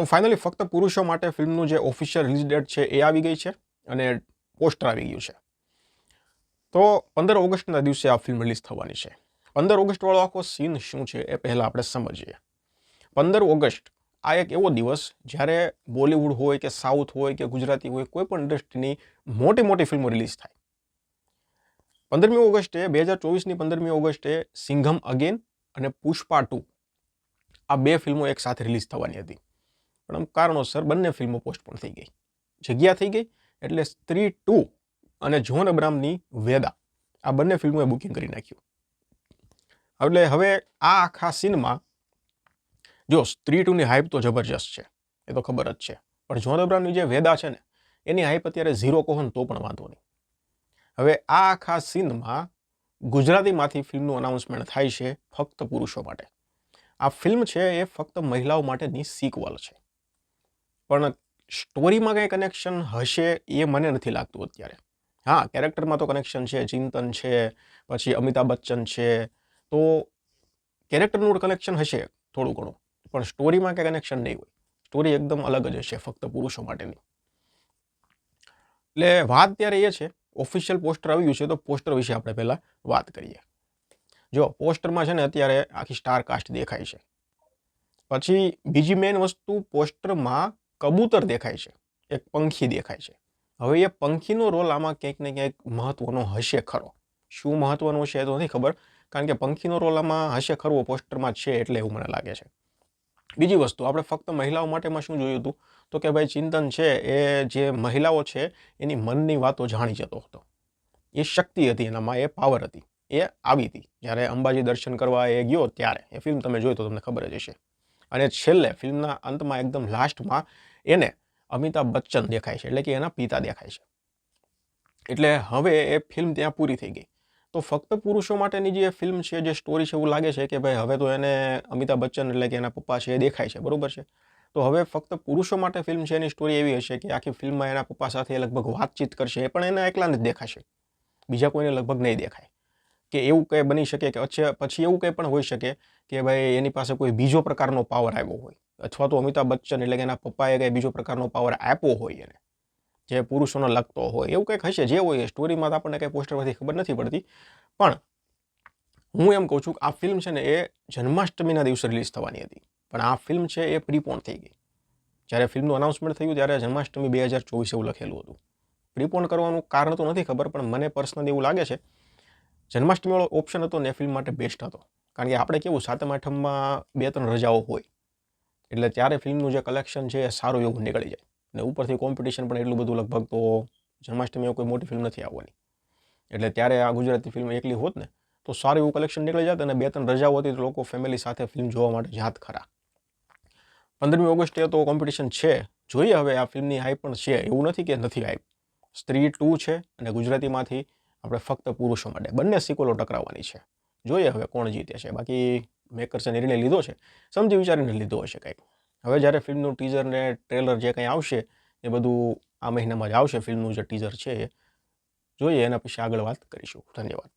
તો ફાઇનલી ફક્ત પુરુષો માટે ફિલ્મનું જે ઓફિશિયલ રિલીઝ ડેટ છે એ આવી ગઈ છે અને પોસ્ટર આવી ગયું છે. તો 15 ઓગસ્ટના દિવસે આ ફિલ્મ રિલીઝ થવાની છે. 15 ઓગસ્ટવાળો આખો સીન શું છે એ પહેલાં આપણે સમજીએ. 15 ઓગસ્ટ આ એક એવો દિવસ જ્યારે બોલિવૂડ હોય કે સાઉથ હોય કે ગુજરાતી હોય કોઈ પણ ઇન્ડસ્ટ્રીની મોટી મોટી ફિલ્મો રિલીઝ થાય. 15મી ઓગસ્ટે 2024ની 15મી ઓગસ્ટે સિંઘમ અગેન અને પુષ્પા 2 આ બે ફિલ્મો એક સાથે રિલીઝ થવાની હતી. પણ અમુક કારણોસર બંને ફિલ્મો પોસ્ટપોન થઈ ગઈ. જગ્યા થઈ ગઈ એટલે સ્ત્રી 2 અને જ્હોન અબ્રાહમની વેદા આ બંને ફિલ્મોએ બુકિંગ કરી નાખ્યું. એટલે હવે આ આખા સીનમાં જો સ્ત્રી 2ની હાઈપ તો જબરજસ્ત છે, એ તો ખબર જ છે. પણ જ્હોન અબ્રાહમની જે વેદા છે ને એની હાઈપ અત્યારે 0 કહો ને તો પણ વાંધો નહીં. હવે આ આખા સીનમાં ગુજરાતીમાંથી ફિલ્મનું અનાઉન્સમેન્ટ થાય છે ફક્ત પુરુષો માટે. આ ફિલ્મ છે એ ફક્ત મહિલાઓ માટેની સિક્વલ છે. પણ સ્ટોરીમાં કંઈ કનેક્શન હશે એ મને નથી લાગતું અત્યારે. હા, કેરેક્ટરમાં તો કનેક્શન છે, ચિંતન છે, પછી અમિતાભ બચ્ચન છે, તો કેરેક્ટરનું કનેક્શન હશે થોડું ઘણું, પણ સ્ટોરીમાં કંઈ કનેક્શન નહીં હોય. સ્ટોરી એકદમ અલગ જ હશે ફક્ત પુરુષો માટેની. એટલે વાત ત્યારે એ છે, ઓફિશિયલ પોસ્ટર આવી ગયું છે તો પોસ્ટર વિશે આપણે પહેલાં વાત કરીએ. જો પોસ્ટરમાં છે ને અત્યારે આખી સ્ટાર કાસ્ટ દેખાય છે. પછી બીજી મેઇન વસ્તુ પોસ્ટરમાં કબૂતર દેખાય છે, એક પંખી દેખાય છે. હવે એ પંખીનો રોલ આમાં ક્યાંક ને ક્યાંક મહત્વનો હશે ખરો. શું મહત્વનો છે એ તો નથી ખબર, કારણ કે પંખીનો રોલ આમાં હશે ખરો પોસ્ટરમાં છે એટલે એવું મને લાગે છે. બીજી વસ્તુ આપણે ફક્ત મહિલાઓ માટેમાં શું જોયું હતું તો કે ભાઈ ચિંતન છે એ જે મહિલાઓ છે એની મનની વાતો જાણી જતો હતો. એ શક્તિ હતી એનામાં, એ પાવર હતી, એ આવી હતી. જ્યારે અંબાજી દર્શન કરવા એ ગયો ત્યારે એ ફિલ્મ તમે જોઈ તો તમને ખબર જ હશે. અને છેલ્લે ફિલ્મના અંતમાં એકદમ લાસ્ટમાં એને અમિતાભ બચ્ચન દેખાય છે, એટલે કે એના પિતા દેખાય છે. એટલે હવે એ ફિલ્મ ત્યાં પૂરી થઈ ગઈ. તો ફક્ત પુરુષો માટેની જે ફિલ્મ છે, જે સ્ટોરી છે, એવું લાગે છે કે ભાઈ હવે તો એને અમિતાભ બચ્ચન એટલે કે એના પપ્પા છે એ દેખાય છે, બરોબર છે. તો હવે ફક્ત પુરુષો માટે ફિલ્મ છે એની સ્ટોરી એવી હશે કે આખી ફિલ્મમાં એના પપ્પા સાથે લગભગ વાતચીત કરશે, એ પણ એના એકલાને જ દેખાશે, બીજા કોઈને લગભગ નહીં દેખાય. કે એવું કંઈ બની શકે કે પછી એવું કંઈ પણ હોઈ શકે કે ભાઈ એની પાસે કોઈ બીજો પ્રકારનો પાવર આવ્યો હોય, અથવા તો અમિતાભ બચ્ચન એટલે કે એના પપ્પાએ કંઈ બીજો પ્રકારનો પાવર આપ્યો હોય એને, જે પુરુષોને લગતો હોય, એવું કંઈક હશે. જે હોય સ્ટોરીમાં આપણને કંઈ પોસ્ટર પરથી ખબર નથી પડતી. પણ હું એમ કહું છું કે આ ફિલ્મ છે ને એ જન્માષ્ટમીના દિવસે રિલીઝ થવાની હતી, પણ આ ફિલ્મ છે એ પ્રીપોન થઈ ગઈ. જ્યારે ફિલ્મનું અનાઉન્સમેન્ટ થયું ત્યારે જન્માષ્ટમી 2024 એવું લખેલું હતું. પ્રીપોન કરવાનું કારણ તો નથી ખબર, પણ મને પર્સનલી એવું લાગે છે જન્માષ્ટમીવાળો ઓપ્શન હતો ને એ ફિલ્મ માટે બેસ્ટ હતો. કારણ કે આપણે કેવું 7મ 8મમાં 2-3 રજાઓ હોય એટલે ત્યારે ફિલ્મનું જે કલેક્શન છે એ સારું એવું નીકળી જાય. અને ઉપરથી કોમ્પિટિશન પણ એટલું બધું લગભગ તો જન્માષ્ટમીમાં કોઈ મોટી ફિલ્મ નથી આવવાની. એટલે ત્યારે આ ગુજરાતી ફિલ્મ એકલી હોત ને તો સારું એવું કલેક્શન નીકળી જાત અને 2-3 રજાઓ હતી તો લોકો ફેમિલી સાથે ફિલ્મ જોવા માટે જાત ખરા. 15મી ઓગસ્ટે તો કોમ્પિટિશન છે. જોઈએ હવે આ ફિલ્મની હાઈપ પણ છે, એવું નથી કે નથી હાઈપ. સ્ત્રી 2 છે અને ગુજરાતીમાંથી આપણે ફક્ત પુરુષો માટે બંને સિક્વલો ટકરાવવાની છે. જોઈએ હવે કોણ જીતે છે. બાકી મેકર્સે નિર્ણય લીધો છે, સમજી વિચારીને લીધો હશે કંઈક. હવે જ્યારે ફિલ્મનું ટીઝર ને ટ્રેલર જે કંઈ આવશે એ બધું આ મહિનામાં જ આવશે. ફિલ્મનું જે ટીઝર છે એ જોઈએ, એના પછી આગળ વાત કરીશું. ધન્યવાદ.